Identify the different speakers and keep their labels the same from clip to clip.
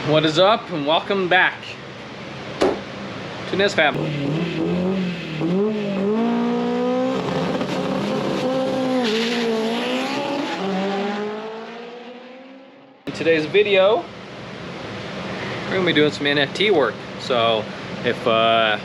Speaker 1: What is up, and welcome back to NISFAB. In today's video, we're gonna be doing some NFT work. So, if I'm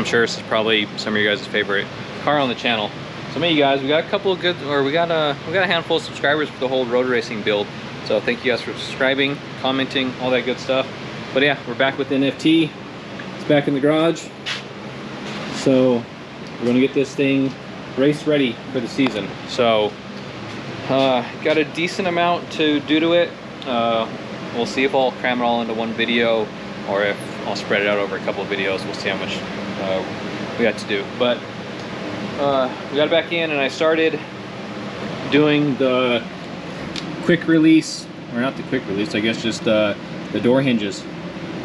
Speaker 1: sure this is probably some of you guys' favorite car on the channel. Some of you guys, we got a couple of good, or we got a handful of subscribers for the whole road racing build. So thank you guys for subscribing, commenting, all that good stuff. But yeah, we're back with NFT. It's back in the garage. So we're gonna get this thing race ready for the season. So got a decent amount to do to it. We'll see if I'll cram it all into one video or if I'll spread it out over a couple of videos. We'll see how much we got to do. But we got it back in, and I started doing the quick release, or not the quick release, I guess just the door hinges.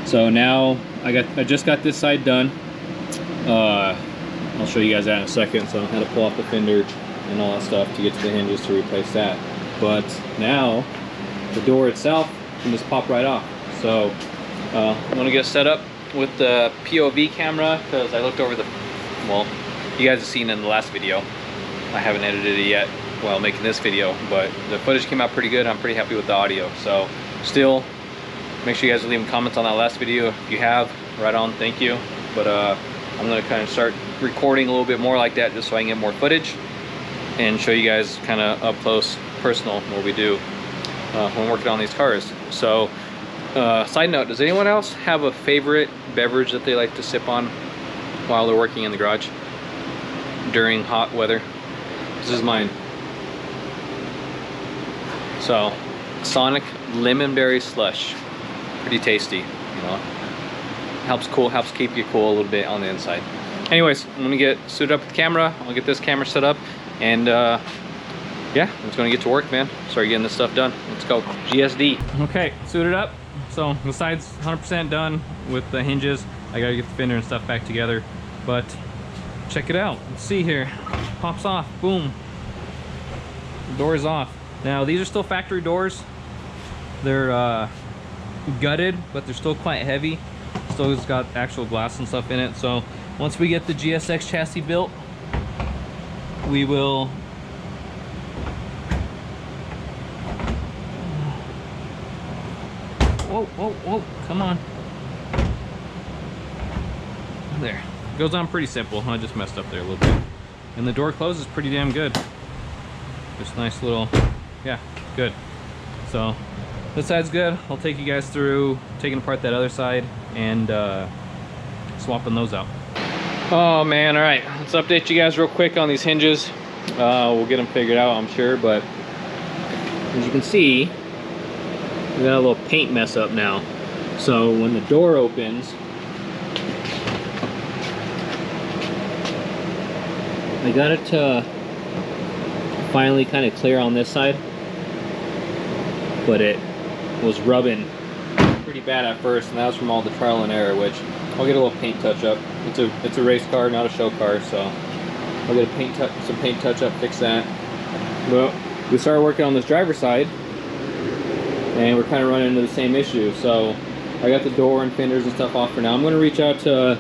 Speaker 1: So now I just got this side done. I'll show you guys that in a second. So I had to pull off the fender and all that stuff to get to the hinges to replace that. But now the door itself can just pop right off. So I'm gonna get set up with the POV camera, because I looked over the, well, you guys have seen in the last video. I haven't edited it yet while making this video, but the footage came out pretty good. I'm pretty happy with the audio. So still, make sure you guys are leaving comments on that last video. If you have, right on, thank you. But I'm gonna kind of start recording a little bit more like that, just so I can get more footage and show you guys kind of up close, personal, what we do when working on these cars. So side note, does anyone else have a favorite beverage that they like to sip on while they're working in the garage during hot weather? This is mine. So, Sonic Lemon Berry Slush. Pretty tasty, you know. Helps keep you cool a little bit on the inside. Anyways, I'm gonna get suited up with the camera. I'll get this camera set up, and yeah, I'm just gonna get to work, man. Start getting this stuff done. Let's go. GSD. Okay, suited up. So the side's 100% done with the hinges. I gotta get the fender and stuff back together, but check it out. Let's see here. Pops off. Boom. The door is off. Now these are still factory doors. They're gutted, but they're still quite heavy. Still has got actual glass and stuff in it. So once we get the GSX chassis built, we will whoa, come on. There. Goes on pretty simple. I just messed up there a little bit. And the door closes pretty damn good. Just nice little, yeah, good. So this side's good. I'll take you guys through taking apart that other side and swapping those out. Oh man, all right, let's update you guys real quick on these hinges. We'll get them figured out, I'm sure, but as you can see, we got a little paint mess up now. So when the door opens, I got it to finally kind of clear on this side, but it was rubbing pretty bad at first, and that was from all the trial and error, which I'll get a little paint touch up. It's a race car, not a show car, so I'll get some paint touch up, fix that. Well, we started working on this driver's side, and we're kind of running into the same issue. So I got the door and fenders and stuff off for now. I'm going to reach out to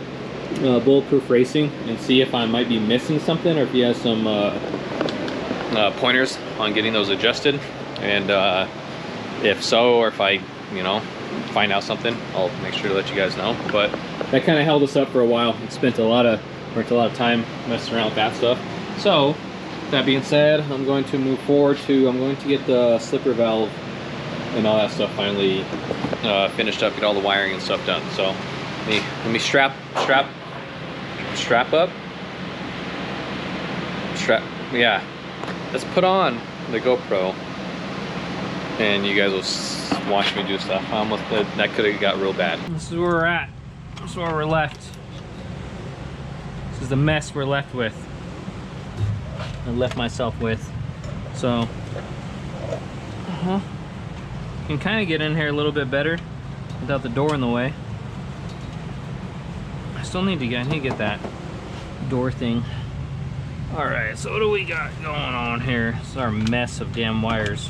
Speaker 1: Bulletproof Racing and see if I might be missing something, or if he has some pointers on getting those adjusted. And if so, or if I, you know, find out something, I'll make sure to let you guys know. But that kind of held us up for a while. It spent a lot of time messing around with that stuff. So that being said, I'm going to move forward to, I'm going to get the slipper valve and all that stuff finally finished up, get all the wiring and stuff done. So let me strap up, yeah, let's put on the GoPro and you guys will watch me do stuff. That could have got real bad. This is where we're at. This is where we're left. This is the mess we're left with. I left myself with. So can kind of get in here a little bit better without the door in the way. I still need to get that door thing. All right, so what do we got going on here? This is our mess of damn wires.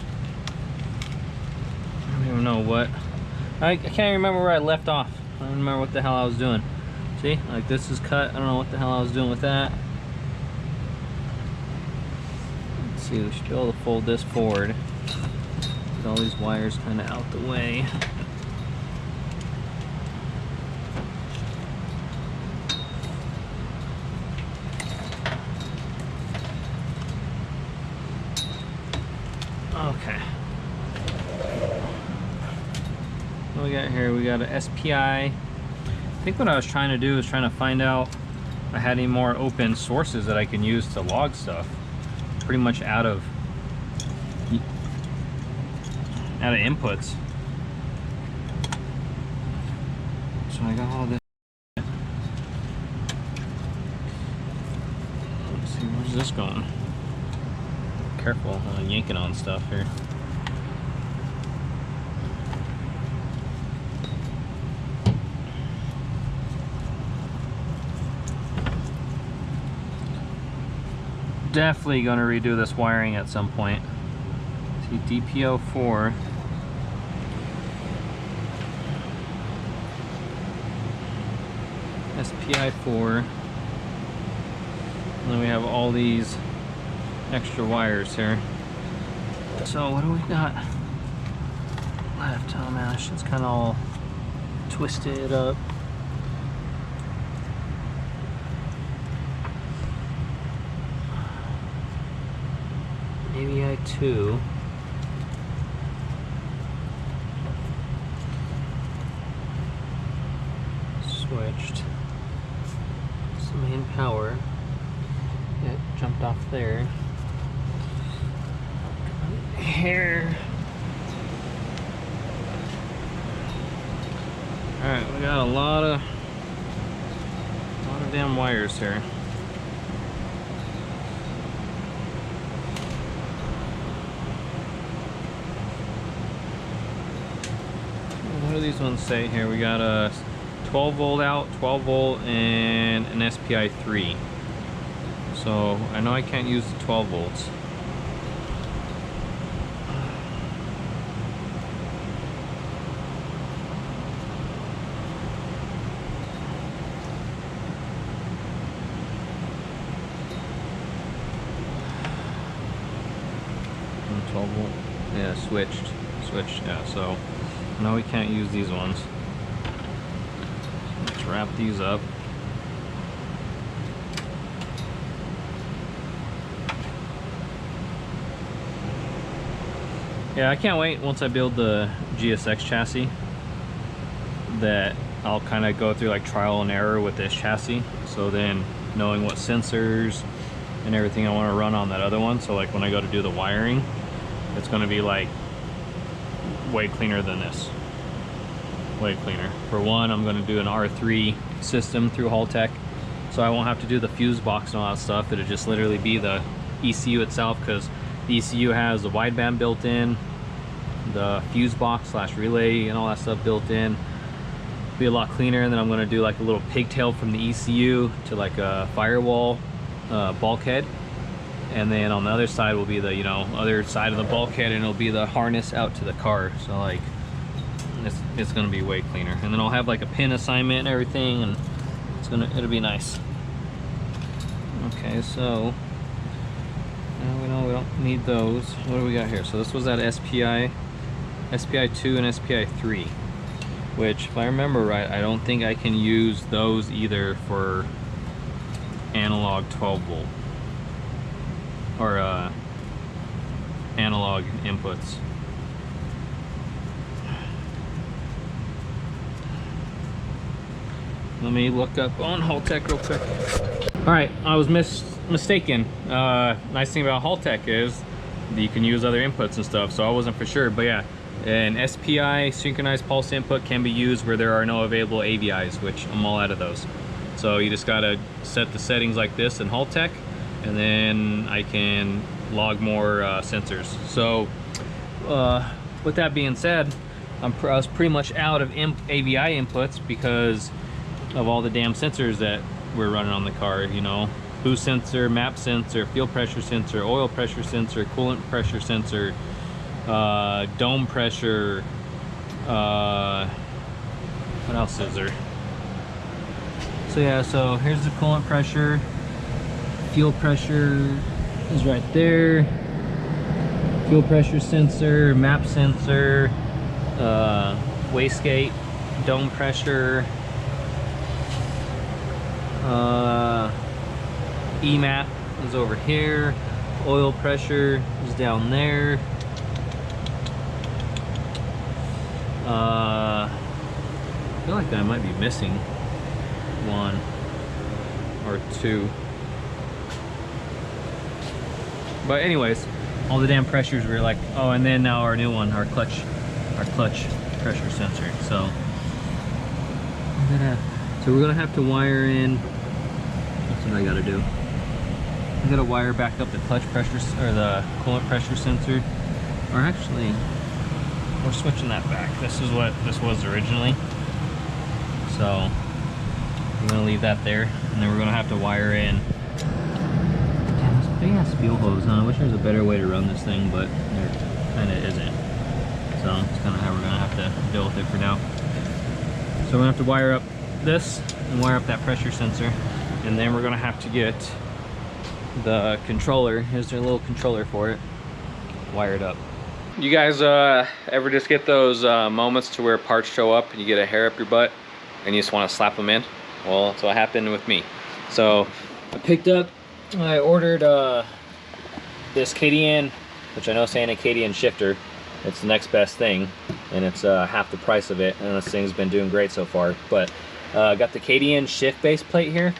Speaker 1: I don't even know what I can't remember where I left off. I don't remember what the hell I was doing. See, like this is cut. I don't know what the hell I was doing with that. Let's see, we should be able to fold this forward. Get all these wires kind of out the way. Okay. What we got here? We got an SPI. I think what I was trying to do is trying to find out if I had any more open sources that I can use to log stuff. Pretty much out of inputs. So I got all this. Let's see, where's this going? Careful, I'm yanking on stuff here. Definitely gonna redo this wiring at some point. See, DPO4. SPI4. And then we have all these extra wires here. So what do we got left? Oh man, this shit's kind of all twisted up. Maybe I2. Switched. It's main power. It jumped off there. Here. Alright, we got a lot of damn wires here. What do these ones say here? We got a 12 volt out, 12 volt, and an SPI3. So I know I can't use the 12 volts. And 12 volt, yeah, switched, yeah. So no, we can't use these ones. Let's wrap these up. Yeah, I can't wait once I build the GSX chassis that I'll kind of go through like trial and error with this chassis. So then knowing what sensors and everything I want to run on that other one. So like when I go to do the wiring, it's going to be like way cleaner than this. Way cleaner. For one, I'm going to do an R3 system through Haltech, so I won't have to do the fuse box and all that stuff. It'll just literally be the ECU itself, because the ECU has the wideband built in, the fuse box slash relay and all that stuff built in. Be a lot cleaner. And then I'm going to do like a little pigtail from the ECU to like a firewall bulkhead, and then on the other side will be the, you know, other side of the bulkhead, and it'll be the harness out to the car. So like it's gonna be way cleaner. And then I'll have like a pin assignment and everything, and it'll be nice. Okay, so now we know we don't need those. What do we got here? So this was that SPI2 and SPI3, which if I remember right, I don't think I can use those either for analog 12 volt or analog inputs. Let me look up on Haltech real quick. All right, I was mistaken. Nice thing about Haltech is that you can use other inputs and stuff, so I wasn't for sure. But yeah, an SPI synchronized pulse input can be used where there are no available AVIs, which I'm all out of those. So you just gotta set the settings like this in Haltech, and then I can log more sensors. So with that being said, I was pretty much out of AVI inputs because of all the damn sensors that we're running on the car, you know. Boost sensor, map sensor, fuel pressure sensor, oil pressure sensor, coolant pressure sensor, dome pressure, else is there? So yeah, so here's the coolant pressure. Fuel pressure is right there. Fuel pressure sensor, map sensor, wastegate, dome pressure, EMAP is over here. Oil pressure is down there. I feel like I might be missing one or two. But anyways, all the damn pressures were like, oh, and then now our new one, our clutch pressure sensor. So we're gonna have to wire in. That's what I gotta do. I gotta wire back up the clutch pressure or the coolant pressure sensor. Or actually, we're switching that back. This is what this was originally. So we're gonna leave that there, and then we're gonna have to wire in. Damn, this big ass fuel hose, huh? I wish there was a better way to run this thing, but there kinda isn't. So it's kinda how we're gonna have to deal with it for now. So we're gonna have to wire up this and wire up that pressure sensor, and then we're gonna have to get the controller. Here's their little controller for it, wired up. You guys ever just get those moments to where parts show up and you get a hair up your butt and you just want to slap them in? Well, that's what happened with me. So I ordered this KDN, which I know is saying a KDN shifter. It's the next best thing, and it's half the price of it, and this thing's been doing great so far. But got the KDN shift base plate here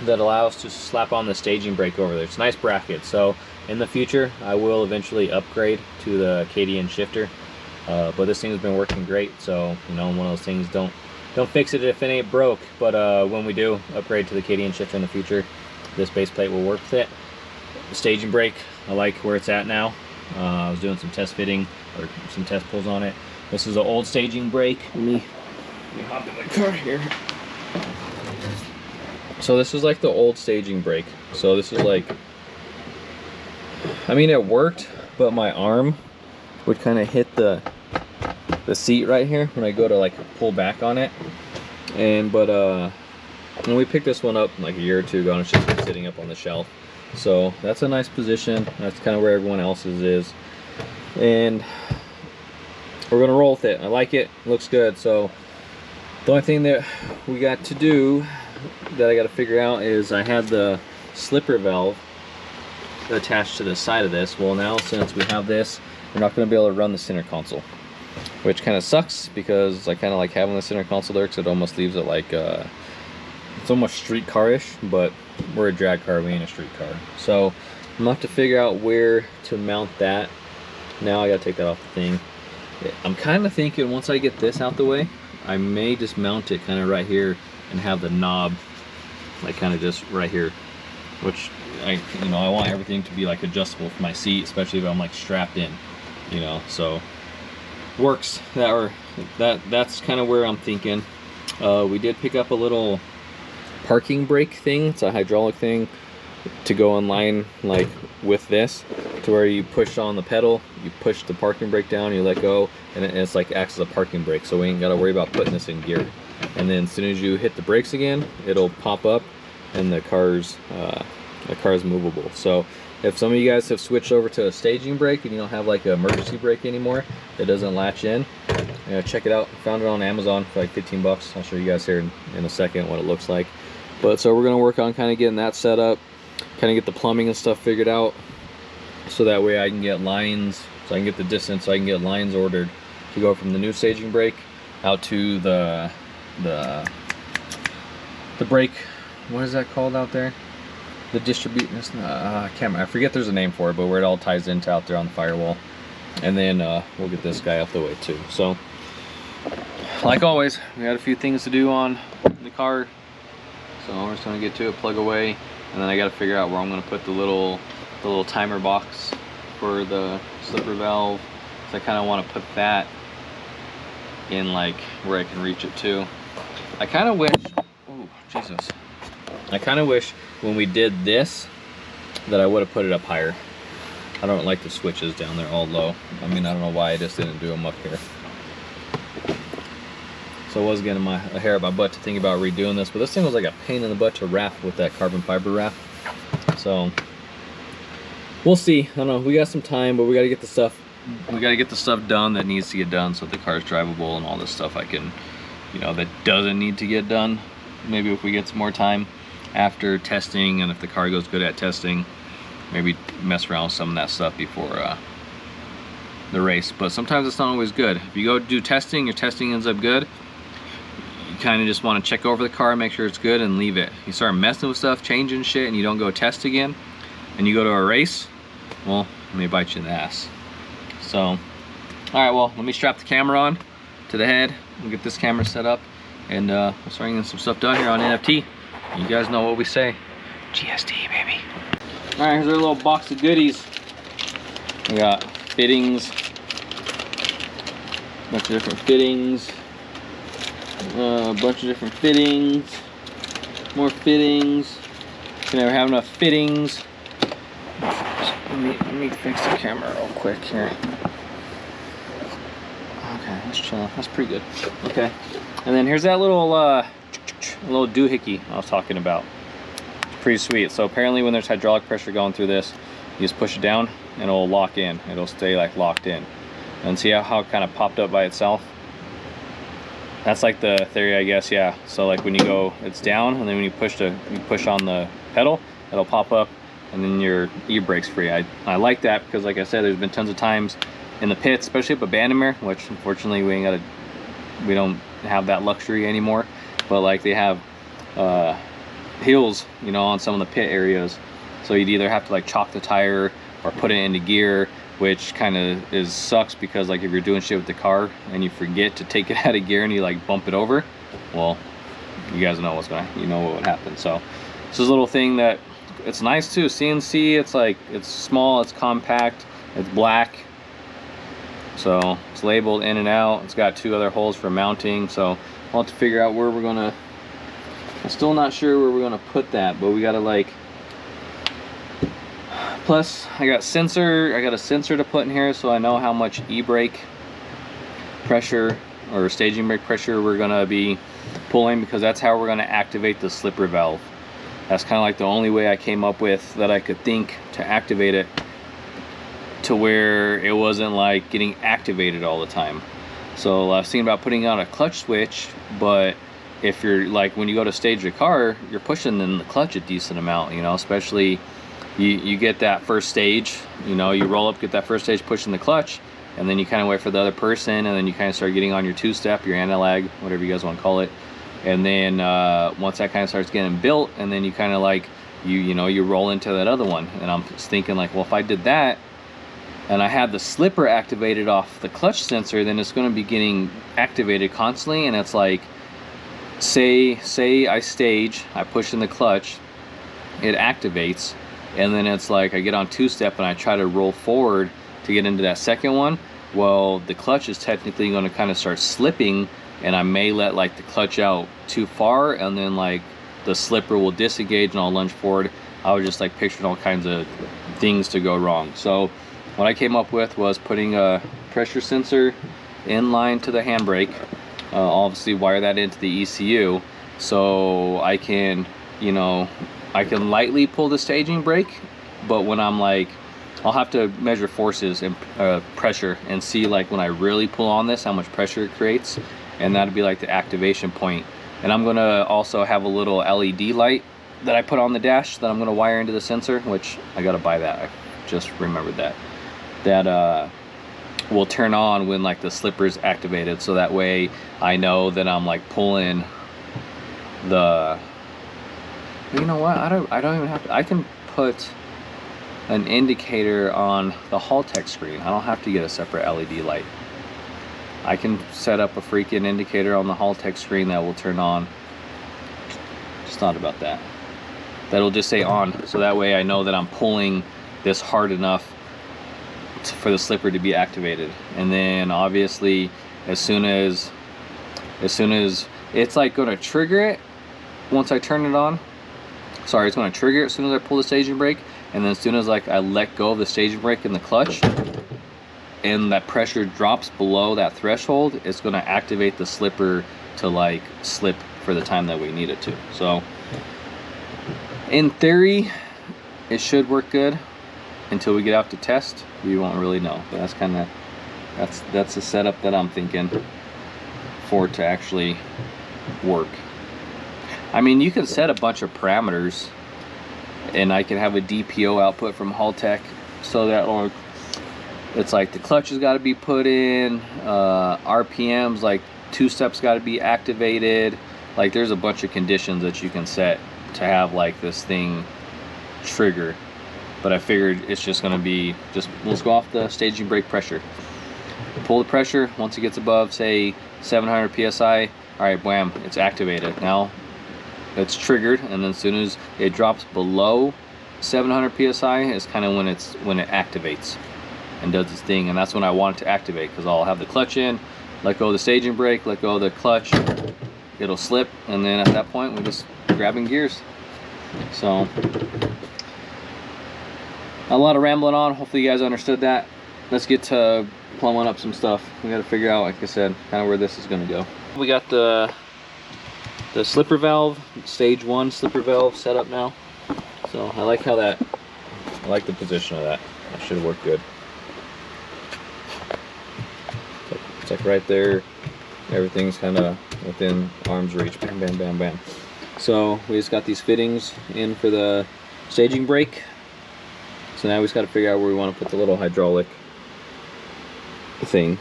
Speaker 1: that allows to slap on the staging brake over there. It's a nice bracket. So in the future, I will eventually upgrade to the KDN shifter. But this thing has been working great. So, you know, one of those things, don't fix it if it ain't broke. But when we do upgrade to the KDN shifter in the future, this base plate will work with it. The staging brake, I like where it's at now. I was doing some test fitting or some test pulls on it. This is an old staging brake. Let me hop in the car here. So this is like the old staging brake. So this is like, I mean, it worked, but my arm would kind of hit the seat right here when I go to like pull back on it. And but when we picked this one up like a year or two ago, and it's just been sitting up on the shelf. So that's a nice position. That's kind of where everyone else's is, and we're gonna roll with it. I like it. Looks good. So the only thing that we got to do that I got to figure out is I had the slipper valve attached to the side of this. Well, now since we have this, we're not going to be able to run the center console, which kind of sucks because I kind of like having the center console there because it almost leaves it like it's almost street car-ish, but we're a drag car, we ain't a street car. So I'm gonna have to figure out where to mount that. Now I gotta take that off the thing. I'm kind of thinking once I get this out the way, I may just mount it kind of right here and have the knob like kind of just right here, which I want everything to be like adjustable for my seat, especially if I'm like strapped in, you know. So works. That's kind of where I'm thinking. We did pick up a little parking brake thing. It's a hydraulic thing to go in line like with this, to where you push on the pedal, you push the parking brake down, you let go, and it's like acts as a parking brake. So we ain't got to worry about putting this in gear. And then as soon as you hit the brakes again, it'll pop up and the car's movable. So if some of you guys have switched over to a staging brake and you don't have like an emergency brake anymore that doesn't latch in, check it out. Found it on Amazon for like 15 bucks. I'll show you guys here in a second what it looks like. But so we're gonna work on kind of getting that set up, kind of get the plumbing and stuff figured out, so that way I can get lines, so I can get the distance, so I can get lines ordered to go from the new staging brake out to the brake. What is that called out there? The I forget, there's a name for it, but where it all ties into out there on the firewall. And then we'll get this guy out the way too. So like always, we had a few things to do on the car, so we're just gonna get to it, plug away, and then I got to figure out where I'm gonna put the little timer box for the slipper valve. So I kind of want to put that in like where I can reach it too. I kind of wish, oh Jesus, I kind of wish when we did this that I would have put it up higher. I don't like the switches down there all low. I mean, I don't know why I just didn't do them up here. So I was getting a hair at my butt to think about redoing this, but this thing was like a pain in the butt to wrap with that carbon fiber wrap. So we'll see. I don't know. We got some time, but we got to get the stuff. We got to get the stuff done that needs to get done, so the car's drivable, and all this stuff I can, you know, that doesn't need to get done. Maybe if we get some more time after testing, and if the car goes good at testing, maybe mess around with some of that stuff before the race. But sometimes it's not always good. If you go do testing, your testing ends up good, you kind of just want to check over the car, make sure it's good, and leave it. You start messing with stuff, changing shit, and you don't go test again, and you go to a race, well, it may bite you in the ass. So, all right, well, let me strap the camera on to the head. We'll get this camera set up, and we'll start getting some stuff done here on NFT. You guys know what we say. GSD, baby. All right, here's our little box of goodies. We got fittings, a bunch of different fittings, more fittings. Can never have enough fittings. Let me fix the camera real quick here. Okay, that's chill. That's pretty good. Okay, and then here's that little doohickey I was talking about. It's pretty sweet. So apparently when there's hydraulic pressure going through this, you just push it down and it'll lock in. It'll stay like locked in. And see how it kind of popped up by itself? That's like the theory, I guess. Yeah. So like when you go, it's down, and then when you push on the pedal, it'll pop up, and then your e-brake's free. I like that because, like I said, there's been tons of times in the pits, especially up Abandonmere, which unfortunately we don't have that luxury anymore. But like they have hills, you know, on some of the pit areas, so you'd either have to like chop the tire or put it into gear, which kind of sucks because like if you're doing shit with the car and you forget to take it out of gear and you like bump it over, well, you guys know you know what would happen. So this is a little thing that it's nice too. CNC, it's like, it's small, it's compact, it's black, so it's labeled in and out. It's got 2 other holes for mounting, so we'll have to figure out where we're gonna, I'm still not sure where we're gonna put that, but we gotta like, plus I got a sensor to put in here so I know how much e-brake pressure or staging brake pressure we're gonna be pulling, because that's how we're gonna activate the slipper valve. That's kind of like the only way I came up with that I could think to activate it to where it wasn't like getting activated all the time. So I was thinking about putting on a clutch switch, but if you're like, when you go to stage the car, you're pushing in the clutch a decent amount, you know, especially you get that first stage, you know, you roll up, get that first stage pushing the clutch, and then you kind of wait for the other person, and then you kind of start getting on your 2-step, your anti-lag, whatever you guys want to call it. And then once that kind of starts getting built, and then you kind of like, you know, you roll into that other one. And I'm just thinking like, well, if I did that and I had the slipper activated off the clutch sensor, then it's going to be getting activated constantly. And it's like, say I stage, I push in the clutch, it activates, and then it's like I get on 2-step and I try to roll forward to get into that second one. Well, the clutch is technically going to kind of start slipping, and I may let like the clutch out too far, and then like the slipper will disengage and I'll lunge forward. I was just like picturing all kinds of things to go wrong. So what I came up with was putting a pressure sensor in line to the handbrake, obviously wire that into the ECU, so I can, you know, I can lightly pull the staging brake, but when I'm like, I'll have to measure forces and pressure and see like when I really pull on this, how much pressure it creates, and that'll be like the activation point. And I'm gonna also have a little LED light that I put on the dash that I'm gonna wire into the sensor, which I gotta buy that. I just remembered that. That will turn on when like the slipper's activated, so that way I know that I'm like pulling the, you know what, I don't even have to, I can put an indicator on the Haltech screen. I don't have to get a separate LED light. I can set up a freaking indicator on the Haltech screen that will turn on. Just thought about that. That'll just say on, so that way I know that I'm pulling this hard enough for the slipper to be activated. And then obviously as soon as it's like gonna trigger it once I turn it on, sorry, it's gonna trigger it as soon as I pull the staging brake, and then as soon as like I let go of the staging brake and the clutch and that pressure drops below that threshold, it's going to activate the slipper to like slip for the time that we need it to. So in theory it should work good. Until we get out to test, we won't really know. But that's kind of that's the setup that I'm thinking for it to actually work. I mean, you can set a bunch of parameters, and I can have a DPO output from Haltech, so that it's like the clutch has got to be put in, RPMs, like 2 steps got to be activated. Like there's a bunch of conditions that you can set to have like this thing trigger. But I figured it's just going to be, let's go off the staging brake pressure. Pull the pressure. Once it gets above, say, 700 psi, all right, wham, it's activated. Now it's triggered, and then as soon as it drops below 700 psi is kind of when it activates and does its thing. And that's when I want it to activate, because I'll have the clutch in, let go of the staging brake, let go of the clutch, it'll slip, and then at that point we're just grabbing gears. So a lot of rambling on. Hopefully you guys understood that. Let's get to plumbing up some stuff. We got to figure out, like I said, kind of where this is going to go. We got the slipper valve, stage 1 slipper valve set up now. So I like how that, I like the position of that. That should work good. It's like right there. Everything's kind of within arm's reach. Bam, bam, bam, bam. So we just got these fittings in for the staging brake. So now we just got to figure out where we want to put the little hydraulic thing,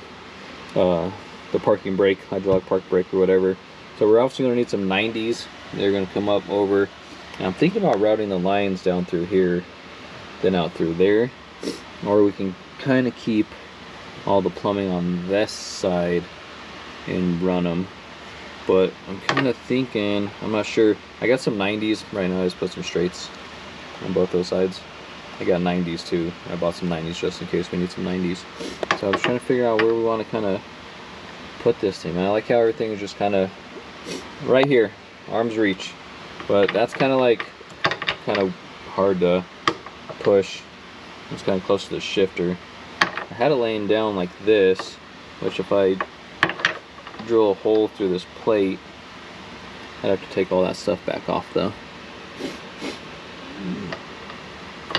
Speaker 1: the parking brake, hydraulic park brake or whatever. So we're obviously going to need some 90s. They're going to come up over, and I'm thinking about routing the lines down through here, then out through there, or we can kind of keep all the plumbing on this side and run them. But I'm kind of thinking, I'm not sure. I got some 90s right now. I just put some straights on both those sides. I got 90s too. I bought some 90s just in case we need some 90s. So I was trying to figure out where we want to kind of put this thing. And I like how everything is just kind of right here, arm's reach. But that's kind of hard to push. It's kind of close to the shifter. I had it laying down like this, which if I drill a hole through this plate, I'd have to take all that stuff back off though.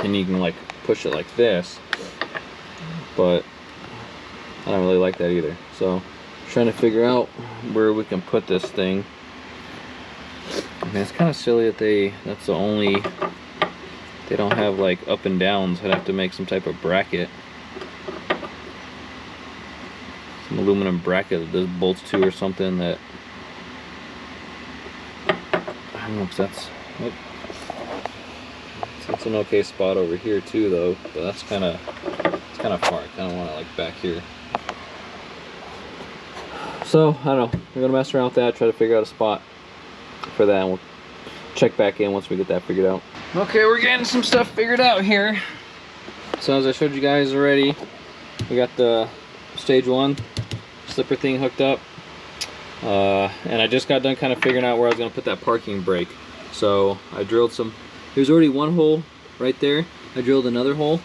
Speaker 1: And you can like push it like this, but I don't really like that either. So I'm trying to figure out where we can put this thing. I mean, it's kind of silly that they don't have like up and downs. I'd have to make some type of bracket, some aluminum bracket that this bolts to or something. That I don't know if that's. It's an okay spot over here too though, but that's kind of far. I kind of want it like back here. So I don't know, we're gonna mess around with that, try to figure out a spot for that, and we'll check back in once we get that figured out. Okay, we're getting some stuff figured out here. So as I showed you guys already, we got the stage 1 slipper thing hooked up, and I just got done kind of figuring out where I was gonna put that parking brake. So I drilled some. There's already one hole right there. I drilled another hole.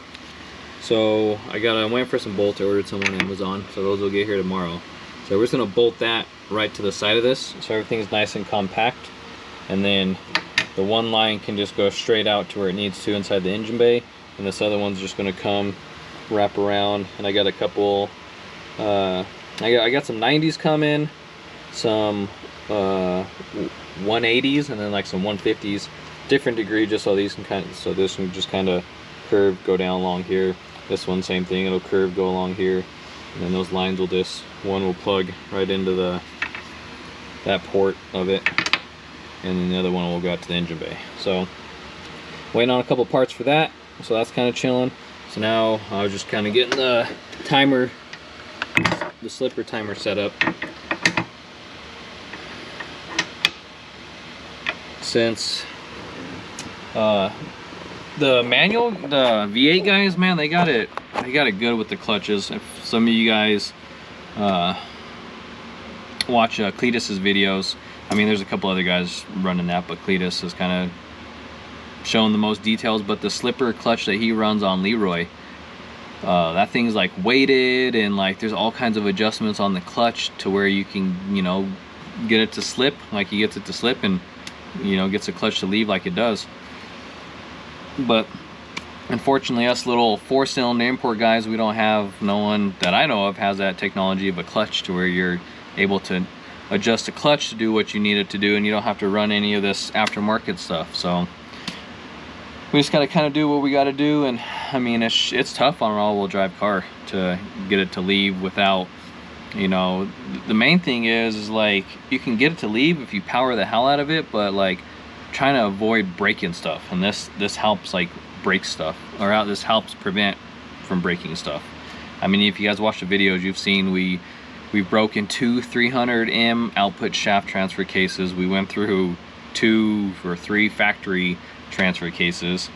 Speaker 1: So I went for some bolts. I ordered some on Amazon, so those will get here tomorrow. So we're just gonna bolt that right to the side of this, so everything's nice and compact. And then the one line can just go straight out to where it needs to inside the engine bay, and this other one's just gonna come wrap around. And I got a couple. I got some 90s coming, some 180s, and then like some 150s. Different degree, just so these can this can just kind of curve, go down along here. This one, same thing, it'll curve, go along here, and then those lines will one will plug right into that port of it, and then the other one will go out to the engine bay. So waiting on a couple parts for that, so that's kind of chilling. So now I was just kind of getting the timer, the slipper timer set up. Since the manual, the V8 guys, man, they got it good with the clutches. If some of you guys watch Cletus's videos, I mean, there's a couple other guys running that, but Cletus is kind of showing the most details. But the slipper clutch that he runs on Leroy, that thing's like weighted, and like there's all kinds of adjustments on the clutch to where you can, you know, get it to slip like he gets it to slip, and you know, gets a clutch to leave like it does. But unfortunately, us little 4-cylinder import guys, we don't have, no one that I know of has that technology of a clutch to where you're able to adjust the clutch to do what you need it to do, and you don't have to run any of this aftermarket stuff. So we just got to kind of do what we got to do. And I mean, it's tough on an all-wheel drive car to get it to leave without, you know, the main thing is like you can get it to leave if you power the hell out of it, but like trying to avoid breaking stuff, and this helps like break stuff, or this helps prevent from breaking stuff. I mean, if you guys watch the videos, you've seen we've broken 2 300M output shaft transfer cases. We went through 2 or 3 factory transfer cases.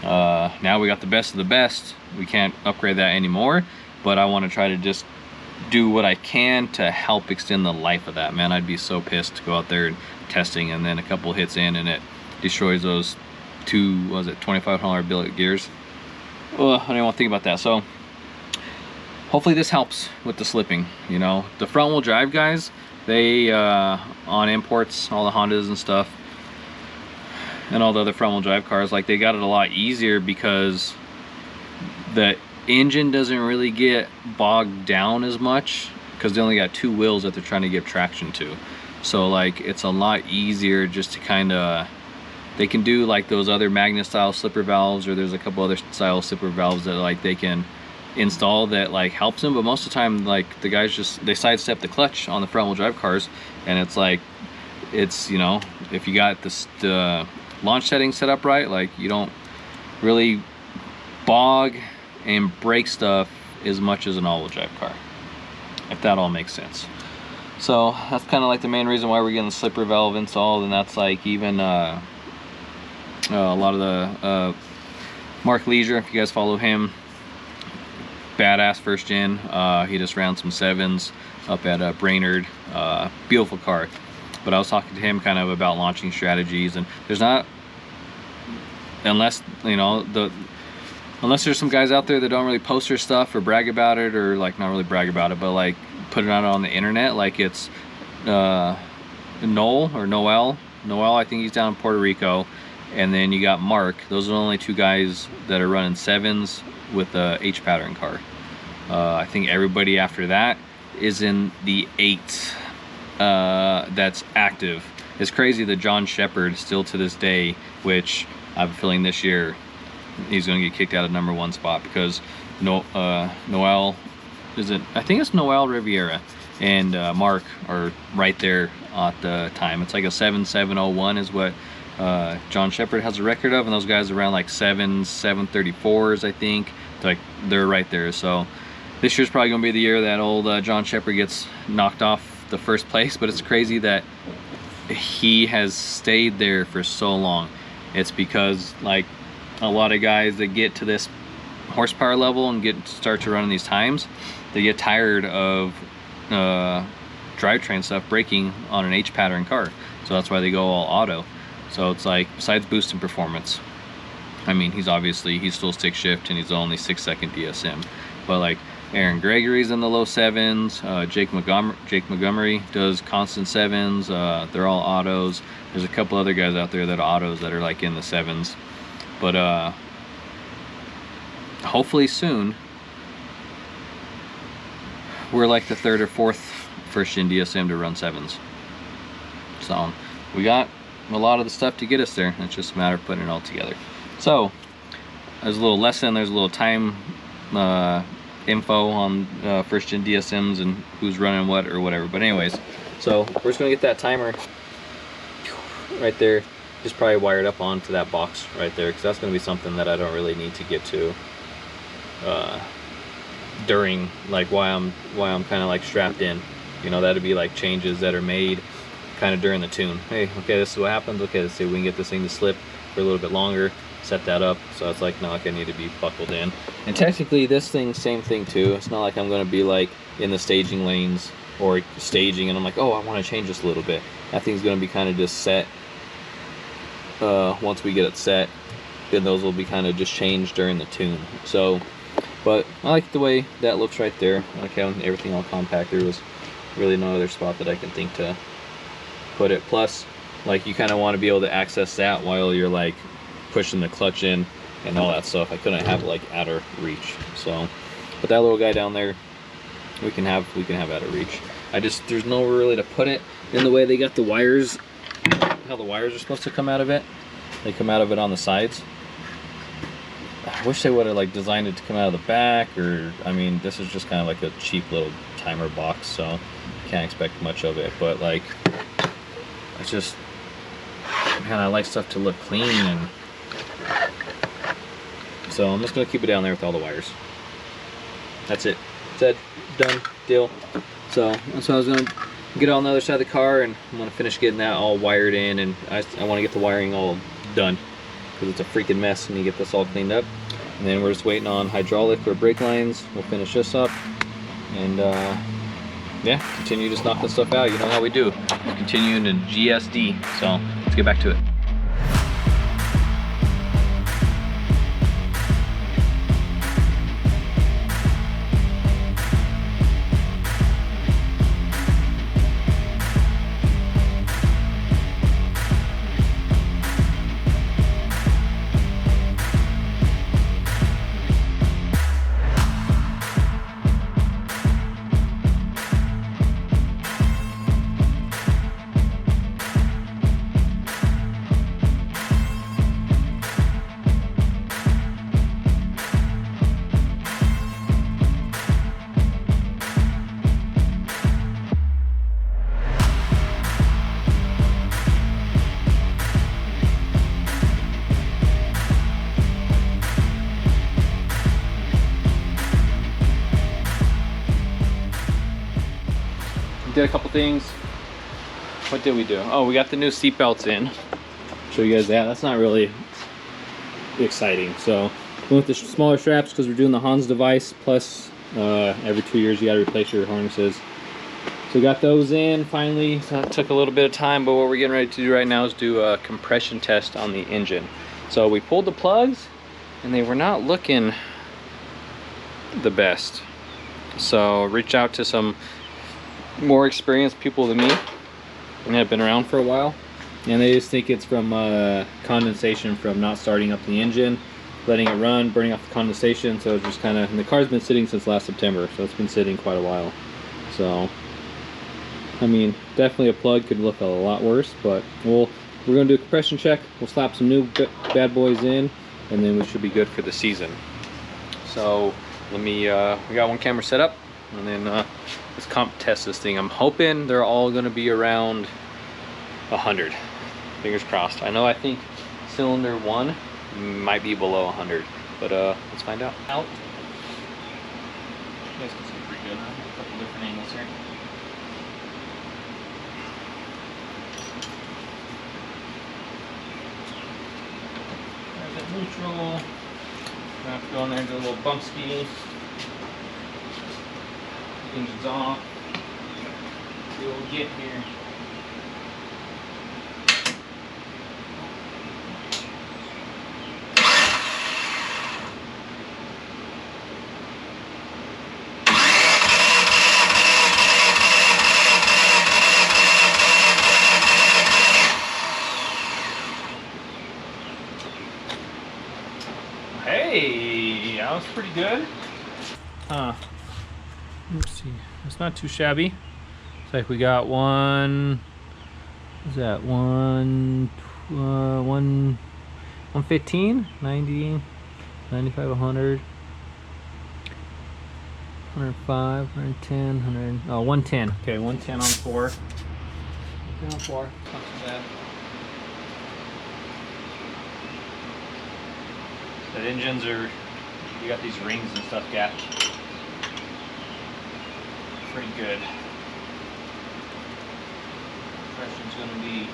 Speaker 1: Now we got the best of the best. We can't upgrade that anymore, but I want to try to just do what I can to help extend the life of that. Man, I'd be so pissed to go out there and testing, and then a couple hits in and it destroys those 2, what was it, $2,500 billet gears. Oh, I don't even want to think about that. So hopefully this helps with the slipping. You know, the front wheel drive guys, they on imports, all the Hondas and stuff, and all the other front wheel drive cars, like they got it a lot easier because the engine doesn't really get bogged down as much because they only got 2 wheels that they're trying to give traction to. So like it's a lot easier just to kind of, they can do like those other magnet style slipper valves, or there's a couple other style slipper valves that like they can install that like helps them. But most of the time, like the guys just, they sidestep the clutch on the front wheel drive cars, and it's like, it's, you know, if you got this the launch settings set up right, like you don't really bog and break stuff as much as an all-wheel drive car, if that all makes sense. So that's kind of like the main reason why we're getting the slipper valve installed. And that's like even a lot of the Mark Leisure, if you guys follow him, badass first gen. He just ran some 7s up at Brainerd. Beautiful car. But I was talking to him kind of about launching strategies, and there's not, unless, you know, unless there's some guys out there that don't really post their stuff or brag about it, or like not really brag about it, but like put it out on the internet, like it's Noel, I think he's down in Puerto Rico, and then you got Mark. Those are the only 2 guys that are running 7s with a H pattern car. I think everybody after that is in the 8 that's active. It's crazy that John Shepard still to this day, which I have a feeling this year he's going to get kicked out of #1 spot, because Noel, is it, I think it's Noel Riviera and Mark are right there at the time. It's like a 7701 is what John Shepard has a record of, and those guys around like 734s, I think. Like they're right there. So this year's probably gonna be the year that old John Shepard gets knocked off the first place. But it's crazy that he has stayed there for so long. It's because like a lot of guys that get to this horsepower level and start to run these times, they get tired of drivetrain stuff breaking on an H pattern car. So that's why they go all auto. So it's like, besides boosting performance, I mean, he's still stick shift, and he's only 6-second DSM. But like Aaron Gregory's in the low 7s, Jake Montgomery does constant 7s, they're all autos. There's a couple other guys out there that are autos that are like in the 7s. But hopefully soon we're like the 3rd or 4th first gen DSM to run 7s. So we got a lot of the stuff to get us there. It's just a matter of putting it all together. So there's a little lesson, there's a little time info on first gen DSMs and who's running what or whatever. But anyways, so we're just gonna get that timer right there, just probably wired up onto that box right there, because that's gonna be something that I don't really need to get to during, like, while I'm kind of like strapped in. You know, that'd be like changes that are made kind of during the tune. Hey, okay, this is what happens. Okay, let's see if we can get this thing to slip for a little bit longer, set that up. So it's like, no, I need to be buckled in. And technically this thing, same thing too. It's not like I'm going to be like in the staging lanes or staging and I'm like, oh, I want to change this a little bit. That thing's going to be kind of just set. Once we get it set, then those will be kind of just changed during the tune. So, but I like the way that looks right there. I like having everything all compact. There was really no other spot that I can think to put it. Plus, like, you kind of want to be able to access that while you're like pushing the clutch in and all that stuff. I couldn't have it like out of reach. So, but that little guy down there, we can have out of reach. There's nowhere really to put it. In the way they got the wires, how the wires are supposed to come out of it. They come out of it on the sides. I wish they would have like designed it to come out of the back, or I mean, this is just kind of like a cheap little timer box, so can't expect much of it. But like, it's just, man, I like stuff to look clean, and so I'm just gonna keep it down there with all the wires. That's it. Said, done, deal. So that's what I was gonna get on the other side of the car, and I'm gonna finish getting that all wired in, and I want to get the wiring all done because it's a freaking mess when you get this all cleaned up. And then we're just waiting on hydraulic or brake lines. We'll finish this up, and yeah, continue just knocking stuff out. You know how we do. Continuing to GSD. So let's get back to it. Did a couple things. What did we do? Oh, we got the new seat belts in. Show you guys that. That's not really exciting. So we went with the smaller straps because we're doing the Hans device. Plus, every 2 years you got to replace your harnesses. So we got those in finally. So that took a little bit of time, but what we're getting ready to do right now is do a compression test on the engine. So we pulled the plugs, and they were not looking the best. So reach out to some more experienced people than me and have been around for a while, and they just think it's from condensation from not starting up the engine, letting it run, burning off the condensation. So it's just kind of, and the car's been sitting since last September, so it's been sitting quite a while. So I mean, definitely a plug could look a lot worse, but we're gonna do a compression check. We'll slap some new bad boys in, and then we should be good for the season. So let me we got one camera set up, and then let's comp test this thing. I'm hoping they're all gonna be around 100. Fingers crossed. I think cylinder 1 might be below 100, but let's find out. You guys can see pretty good. A couple different angles here. There's that neutral. Gonna have to go in there and do a little bump ski. Engine's off. See what we get here. Hey, that was pretty good. Let's see. It's not too shabby. It's like we got one. Is that 115, 90, 95, 100, 105, 110, 100. Oh, 110. Okay, 110 on 4. 110 on 4. Not too bad. The engines are, you got these rings and stuff gapped pretty good. Pressure's going to be a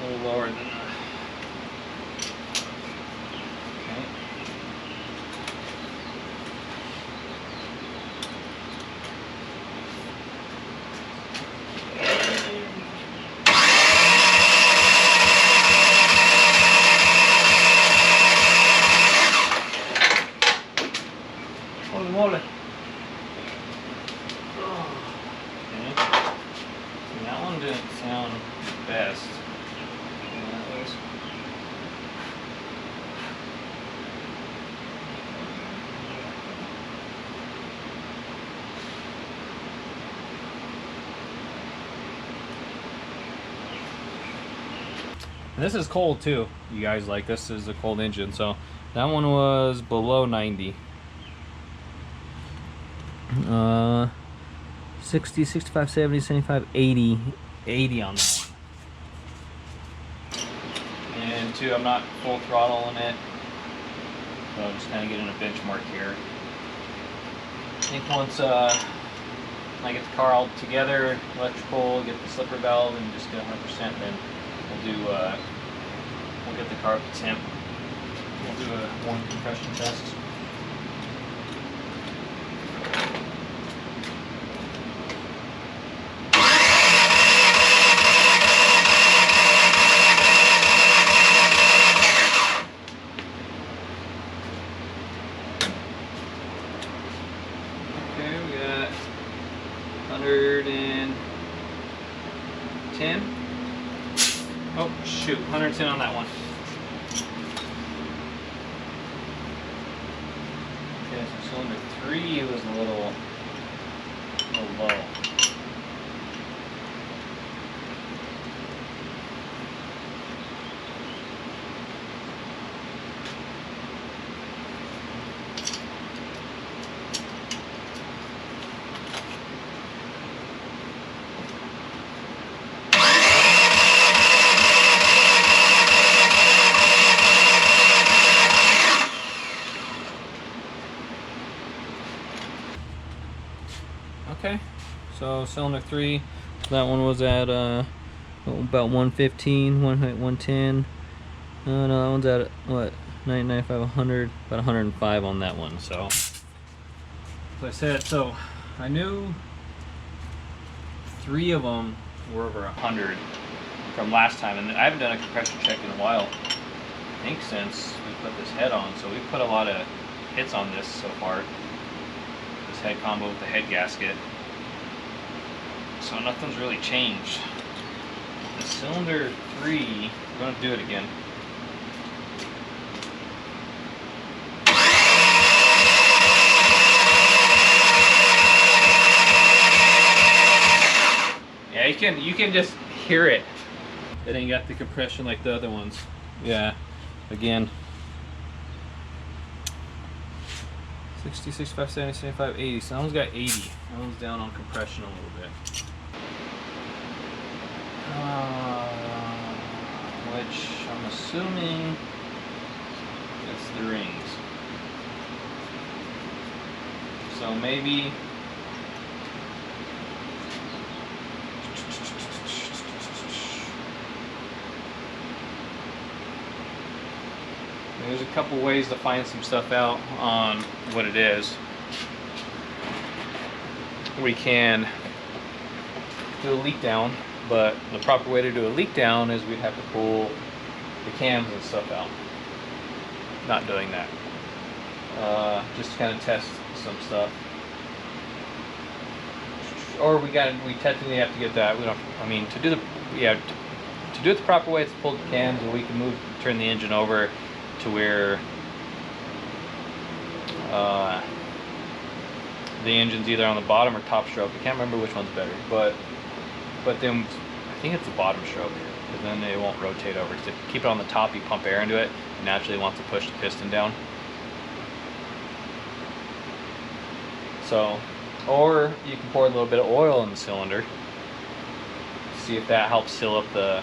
Speaker 1: little lower than that. Okay. Holy moly. Okay. That one didn't sound best. And this is cold too, you guys. Like, this is a cold engine, so that one was below 90. 60, 65, 70, 75, 80, 80 on that one. And two, I'm not full throttle in it, so I'm just kind of getting a benchmark here. I think once I get the car all together, electrical, get the slipper valve, and just get 100%, then we'll get the car up to temp. We'll do a warm compression test. Okay, we got 110. Oh shoot, 110 on that one. Okay, so cylinder 3 was a little low. Okay, so cylinder 3, that one was at about 115, 110. No, that one's at what, 90, 95, 100, about 105 on that one. So, like I said, so I knew 3 of them were over 100 from last time, and I haven't done a compression check in a while. I think since we put this head on, so we put a lot of hits on this so far. This head combo with the head gasket. So nothing's really changed. The cylinder 3, we're going to do it again. Yeah, you can just hear it. It ain't got the compression like the other ones. Yeah, again. 60, 65, 70, 75, 80. So that one's got 80. That one's down on compression a little bit. Which I'm assuming it's the rings. So maybe there's a couple ways to find some stuff out on what it is. We can do a leak down, but the proper way to do a leak down is we'd have to pull the cams and stuff out. Not doing that. Just to kind of test some stuff. Or we technically have to get that. We don't. I mean, to do it the proper way, it's to pull the cams, and we can turn the engine over to where the engine's either on the bottom or top stroke. I can't remember which one's better, but then I think it's the bottom stroke, because then they won't rotate over. Because if you keep it on the top, you pump air into it, it naturally wants to push the piston down. So, or you can pour a little bit of oil in the cylinder, see if that helps seal up the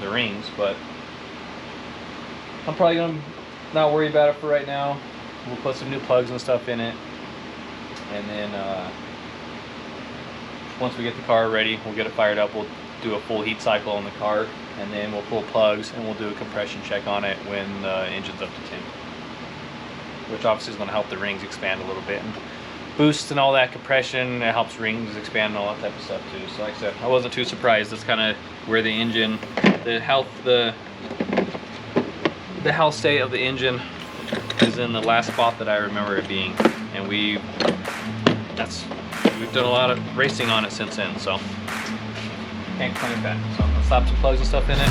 Speaker 1: rings, but I'm probably gonna not worry about it for right now. We'll put some new plugs and stuff in it, and then once we get the car ready, we'll get it fired up. We'll do a full heat cycle on the car, and then we'll pull plugs and we'll do a compression check on it when the engine's up to 10, which obviously is going to help the rings expand a little bit and boost and all that compression. It helps rings expand and all that type of stuff too. So like I said, I wasn't too surprised. That's kind of where the engine, the health state of the engine is in the last spot that I remember it being, and we've done a lot of racing on it since then. So Can't claim that. So I'm gonna slap some plugs and stuff in it.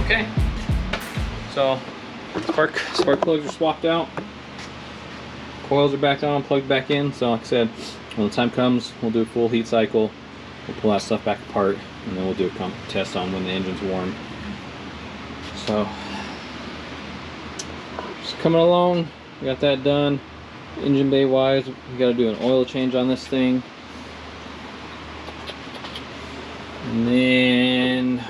Speaker 1: Okay, so spark plugs are swapped out, coils are back on, plugged back in. So like I said, when the time comes, we'll do a full heat cycle, we'll pull that stuff back apart, and then we'll do a test on when the engine's warm. So just coming along, we got that done. Engine bay wise, we got to do an oil change on this thing, and then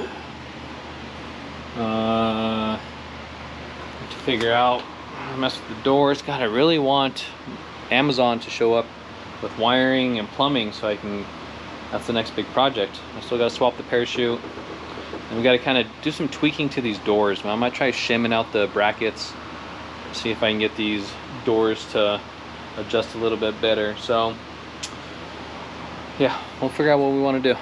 Speaker 1: to figure out how to mess with the doors. God, I really want Amazon to show up with wiring and plumbing so I can, that's the next big project. I still got to swap the parachute, and we got to kind of do some tweaking to these doors. I might try shimming out the brackets, see if I can get these doors to adjust a little bit better. So yeah, we'll figure out what we want to do.